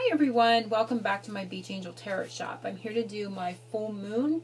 Hi everyone, welcome back to my Beach Angel Tarot shop. I'm here to do my full moon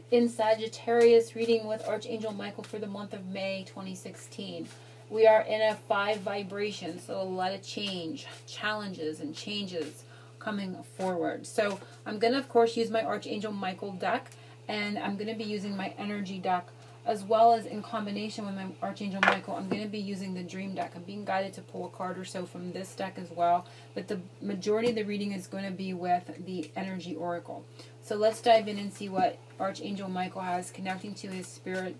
in Sagittarius reading with Archangel Michael for the month of May 2016. We are in a 5 vibration, so a lot of change, challenges and changes coming forward. So I'm going to of course use my Archangel Michael deck, and I'm going to be using my energy deck as well as in combination with my Archangel Michael. I'm going to be using the Dream deck. I'm being guided to pull a card or so from this deck as well, but the majority of the reading is going to be with the Energy Oracle. So let's dive in and see what Archangel Michael has, connecting to his spirit,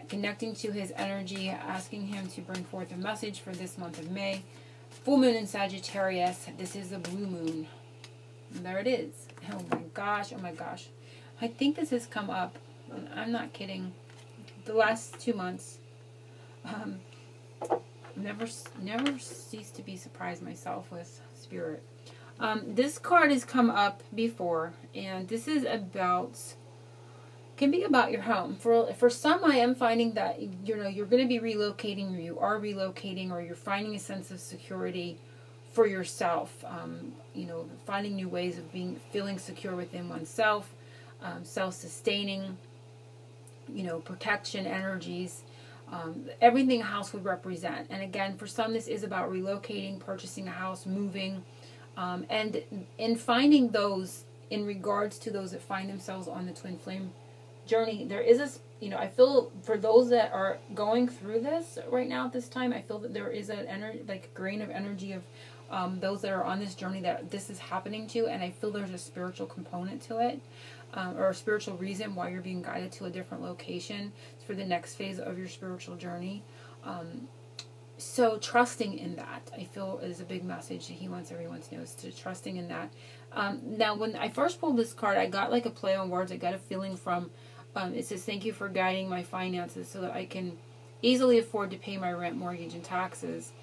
connecting to his energy, asking him to bring forth a message for this month of May. Full moon in Sagittarius. This is the blue moon. And there it is. Oh my gosh, oh my gosh. I think this has come up, I'm not kidding, the last 2 months. Never cease to be surprised myself with spirit. This card has come up before, and this is about, can be about your home. For some, I am finding that you're going to be relocating, or you are relocating, or you're finding a sense of security for yourself. Finding new ways of feeling secure within oneself, self-sustaining, protection energies, everything a house would represent. And again, for some, this is about relocating, purchasing a house, moving, and in finding those, in regards to those that find themselves on the twin flame journey, there is a, I feel for those that are going through this right now at this time, I feel that there is an energy, like a grain of energy of those that are on this journey that this is happening to, and I feel there's a spiritual component to it. Or a spiritual reason why you're being guided to a different location for the next phase of your spiritual journey. So trusting in that, I feel, is a big message that he wants everyone to know, is to trusting in that. Now, when I first pulled this card, I got like a play on words. I got a feeling from, it says, thank you for guiding my finances so that I can easily afford to pay my rent, mortgage, and taxes.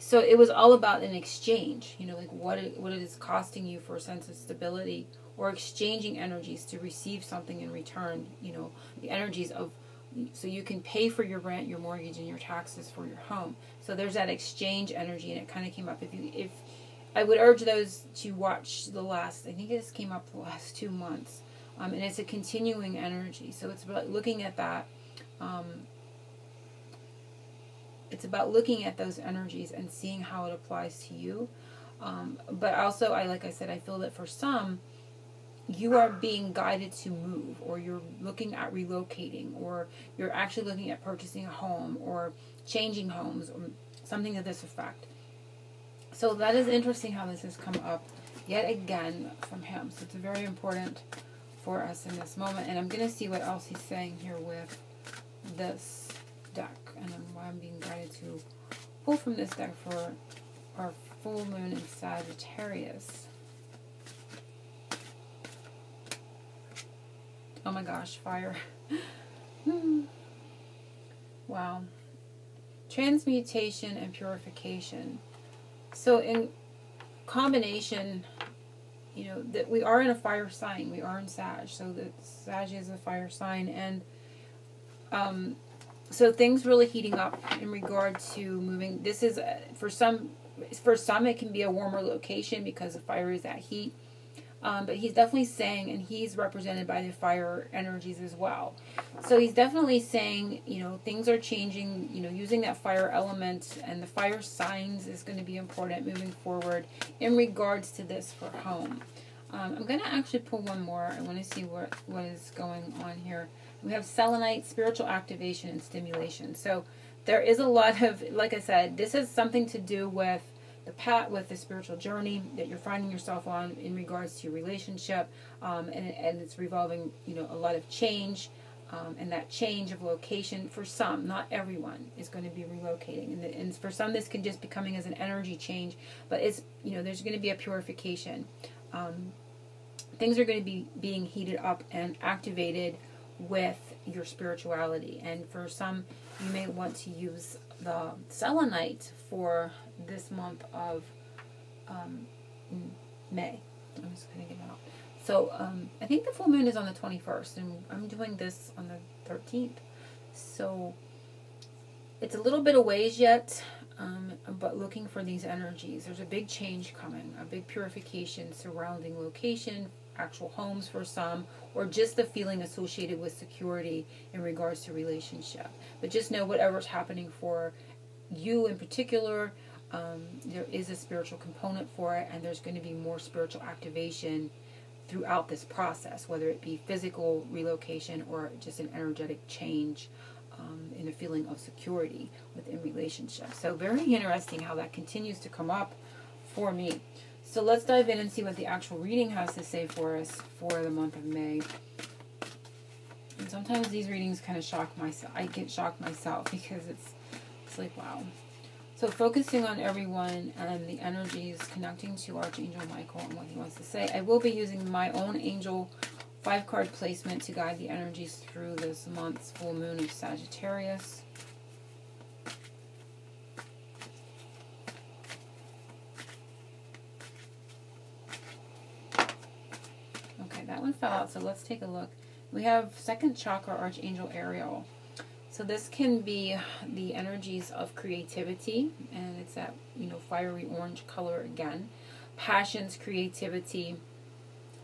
So it was all about an exchange, like what it is costing you for a sense of stability, or exchanging energies to receive something in return, the energies of, so you can pay for your rent, your mortgage, and your taxes for your home. So there's that exchange energy, and it kind of came up. If I would urge those to watch the last, I think this came up the last 2 months, and it's a continuing energy. So it's about looking at that. It's about looking at those energies and seeing how it applies to you. But also, like I said, I feel that for some, you are being guided to move, or you're looking at relocating, or you're actually looking at purchasing a home, or changing homes, or something to this effect. So that is interesting how this has come up yet again from him. So it's very important for us in this moment. And I'm going to see what else he's saying here with this deck, and why I'm being guided to pull from this deck for our full moon in Sagittarius. Oh my gosh, fire. Wow. Transmutation and purification. So in combination, that we are in a fire sign. We are in Sag. So that Sag is a fire sign, and so things really heating up in regard to moving. This is, for some it can be a warmer location because the fire is that heat. But he's definitely saying, and he's represented by the fire energies as well. So he's definitely saying, things are changing, using that fire element, and the fire signs is going to be important moving forward in regards to this for home. I'm going to actually pull one more. I want to see what is going on here. We have selenite, spiritual activation, and stimulation. So there is a lot of, like I said, this has something to do with the path, with the spiritual journey that you're finding yourself on in regards to your relationship, and it's revolving, a lot of change, and that change of location. For some, not everyone is going to be relocating, and for some this can just be coming as an energy change, but it's, there's going to be a purification. Things are going to be being heated up and activated with your spirituality, and for some you may want to use the selenite for this month of May. I'm just going to get it out. So I think the full moon is on the 21st, and I'm doing this on the 13th. So it's a little bit of ways yet. but looking for these energies. There's a big change coming, a big purification surrounding location, actual homes for some, or just the feeling associated with security in regards to relationship. But just know whatever's happening for you in particular, there is a spiritual component for it, and there's going to be more spiritual activation throughout this process, whether it be physical relocation or just an energetic change in a feeling of security within relationships. So very interesting how that continues to come up for me. So let's dive in and see what the actual reading has to say for us for the month of May. And sometimes these readings kind of shock myself. I get shocked myself because it's like, wow. So focusing on everyone and the energies connecting to Archangel Michael and what he wants to say. I will be using my own angel 5-card placement to guide the energies through this month's full moon of Sagittarius. Okay, that one fell out, so let's take a look. We have 2nd chakra Archangel Ariel. So this can be the energies of creativity, and it's that, fiery orange color again. Passions, creativity.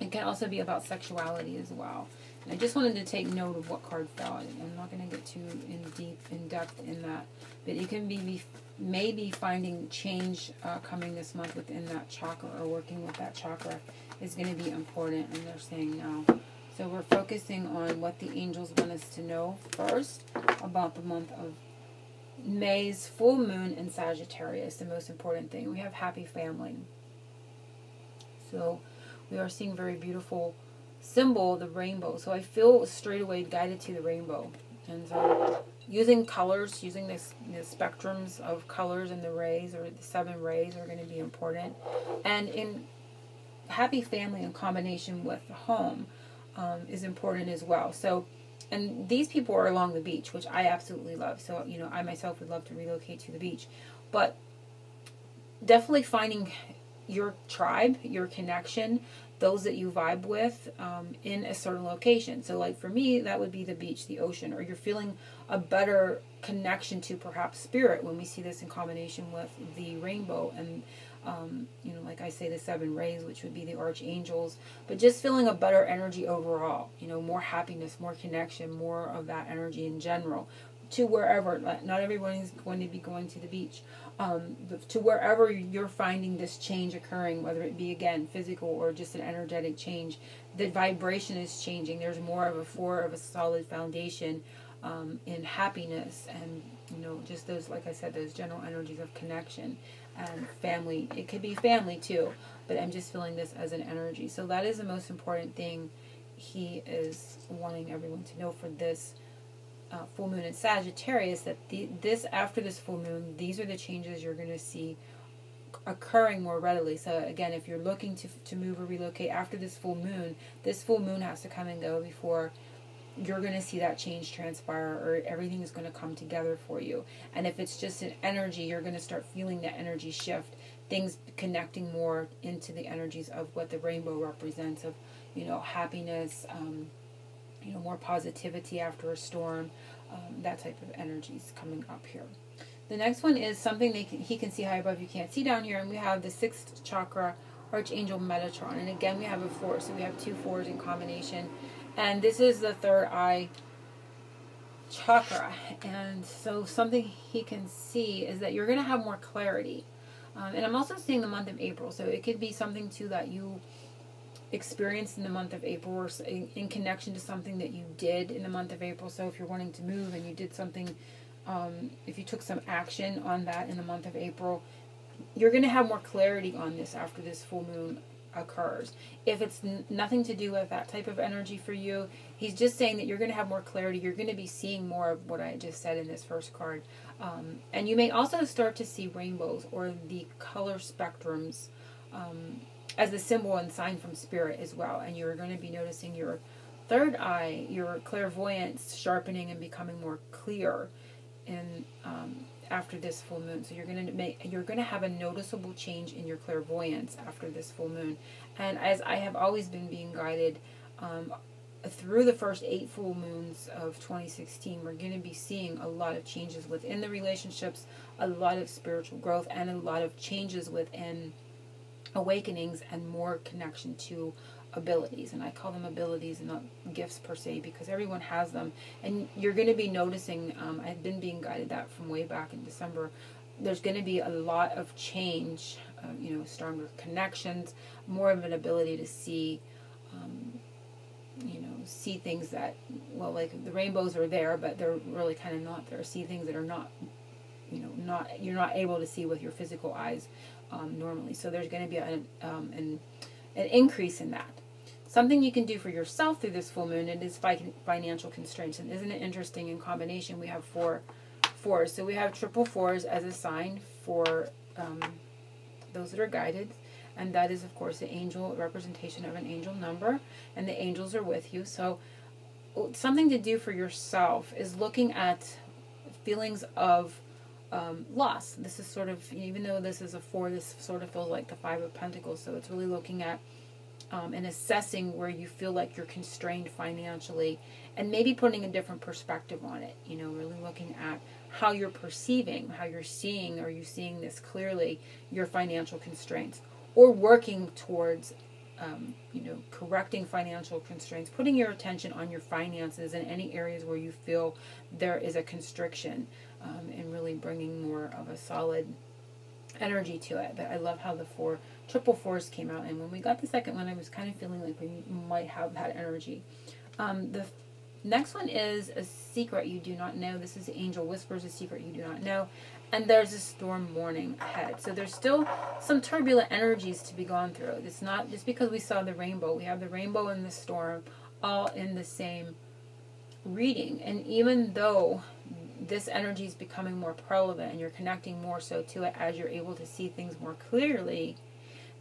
It can also be about sexuality as well. And I just wanted to take note of what card fell. I'm not going to get too in depth in that, but you can be maybe finding change coming this month within that chakra, or working with that chakra is going to be important. And they're saying no. So we're focusing on what the angels want us to know first about the month of May's full moon in Sagittarius. The most important thing. We have happy family. So we are seeing very beautiful symbol, the rainbow. So I feel straight away guided to the rainbow. And so using colors, using the spectrums of colors and the rays, or the 7 rays, are going to be important. And in happy family in combination with the home is important as well. So, and these people are along the beach, which I absolutely love. So, I myself would love to relocate to the beach. But definitely finding your tribe, your connection, those that you vibe with in a certain location. So like for me, that would be the beach, the ocean, or you're feeling a better connection to perhaps spirit when we see this in combination with the rainbow and like I say, the 7 rays, which would be the archangels, but just feeling a better energy overall, more happiness, more connection, more of that energy in general to wherever. Not everyone is going to be going to the beach, but to wherever you're finding this change occurring, whether it be, again, physical or just an energetic change. The vibration is changing. There's more of a solid foundation in happiness and, just those, like I said, those general energies of connection and family. It could be family too, but I'm just feeling this as an energy. So that is the most important thing he is wanting everyone to know for this full moon in Sagittarius, that after this full moon, these are the changes you're going to see occurring more readily. So again, if you're looking to move or relocate after this full moon has to come and go before you're going to see that change transpire, or everything is going to come together for you. And if it's just an energy, you're going to start feeling that energy shift, things connecting more into the energies of what the rainbow represents, of happiness, more positivity after a storm, that type of energies coming up here. The next one is something he can see high above, you can't see down here, and we have the 6th chakra Archangel Metatron. And again, we have a 4, so we have 2 4s in combination. And this is the 3rd eye chakra. And so something he can see is that you're going to have more clarity. And I'm also seeing the month of April. So it could be something too that you experienced in the month of April, or in connection to something that you did in the month of April. So if you're wanting to move and you did something, if you took some action on that in the month of April, you're going to have more clarity on this after this full moon occurs. If it's nothing to do with that type of energy for you, he's just saying that you're going to have more clarity. You're going to be seeing more of what I just said in this first card. And you may also start to see rainbows, or the color spectrums, as a symbol and sign from spirit as well. And you're going to be noticing your 3rd eye, your clairvoyance sharpening and becoming more clear in after this full moon. So you're going to have a noticeable change in your clairvoyance after this full moon. And as I have always been being guided, through the first 8 full moons of 2016, we're going to be seeing a lot of changes within the relationships, a lot of spiritual growth, and a lot of changes within awakenings and more connection to abilities. And I call them abilities and not gifts per se, because everyone has them. And you're going to be noticing, I've been being guided that from way back in December, there's going to be a lot of change, stronger connections, more of an ability to see, see things that, well, like the rainbows are there, but they're really kind of not there. See things that are not, you're not able to see with your physical eyes normally. So there's going to be an increase in that. Something you can do for yourself through this full moon, it is financial constraints. And isn't it interesting, in combination we have 4 fours. So we have triple fours as a sign for those that are guided. And that is, of course, the angel representation of an angel number. And the angels are with you. So something to do for yourself is looking at feelings of loss. This is sort of, even though this is a 4, this sort of feels like the 5 of Pentacles. So it's really looking at and assessing where you feel like you're constrained financially, and maybe putting a different perspective on it. Really looking at how you're perceiving, how you're seeing, are you seeing this clearly, your financial constraints, or working towards, correcting financial constraints, putting your attention on your finances in any areas where you feel there is a constriction, and really bringing more of a solid energy to it. But I love how the 4 triple fours came out, and when we got the second one, I was kind of feeling like we might have that energy. The next one is a secret you do not know. This is the angel whispers a secret you do not know, and there's a storm warning ahead. So there's still some turbulent energies to be gone through. It's not just because we saw the rainbow. We have the rainbow and the storm all in the same reading, and even though this energy is becoming more prevalent and you're connecting more so to it as you're able to see things more clearly,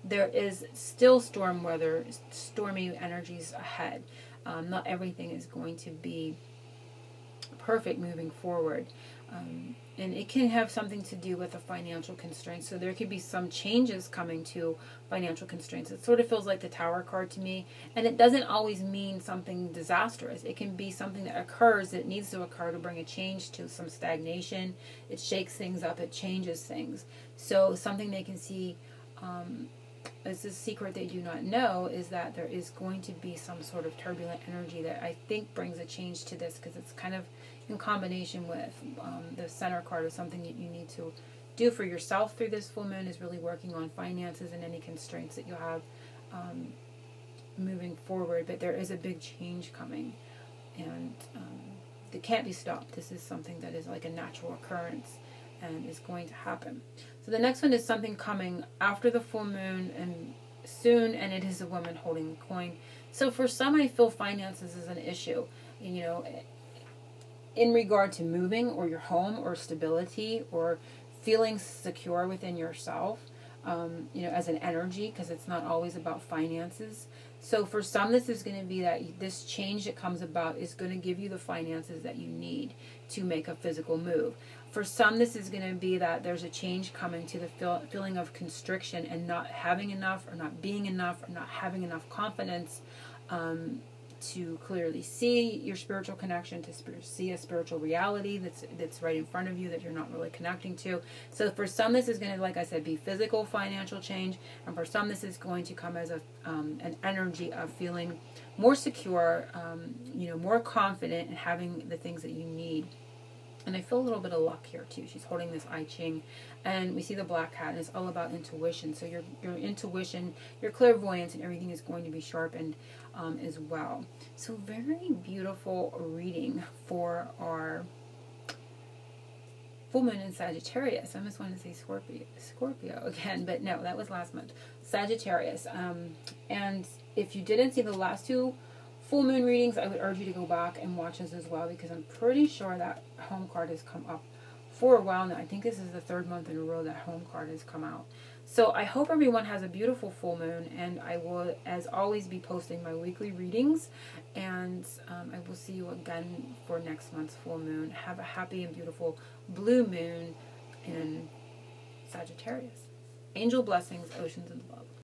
there is still storm weather, stormy energies ahead. Not everything is going to be perfect moving forward. And it can have something to do with the financial constraints. So there could be some changes coming to financial constraints. It sort of feels like the Tower card to me. And it doesn't always mean something disastrous. It can be something that occurs that needs to occur to bring a change to some stagnation. It shakes things up. It changes things. So something they can see as a secret they do not know is that there is going to be some sort of turbulent energy that I think brings a change to this, because it's kind of in combination with the center card of something that you need to do for yourself through this full moon, is really working on finances and any constraints that you have moving forward. But there is a big change coming, and it can't be stopped. This is something that is like a natural occurrence and is going to happen. So the next one is something coming after the full moon and soon, and it is a woman holding the coin. So for some, I feel finances is an issue, in regard to moving or your home or stability or feeling secure within yourself, as an energy, because it's not always about finances. So for some, this is going to be that this change that comes about is going to give you the finances that you need to make a physical move. For some, this is going to be that there's a change coming to the feeling of constriction and not having enough, or not being enough, or not having enough confidence to clearly see your spiritual connection, to see a spiritual reality that's right in front of you that you're not really connecting to. So for some, this is going to, like I said, be physical financial change, and for some, this is going to come as an energy of feeling more secure, more confident, and having the things that you need. And I feel a little bit of luck here too. She's holding this I Ching, and we see the black cat, and it's all about intuition. So your intuition, your clairvoyance, and everything is going to be sharpened as well. So very beautiful reading for our full moon in Sagittarius. I almost wanted to say Scorpio again, but no, that was last month. Sagittarius. And if you didn't see the last 2 full moon readings, I would urge you to go back and watch this as well, because I'm pretty sure that home card has come up for a while now. I think this is the 3rd month in a row that home card has come out. So I hope everyone has a beautiful full moon, and I will, as always, be posting my weekly readings, and I will see you again for next month's full moon. Have a happy and beautiful blue moon in Sagittarius. Angel blessings, oceans of love.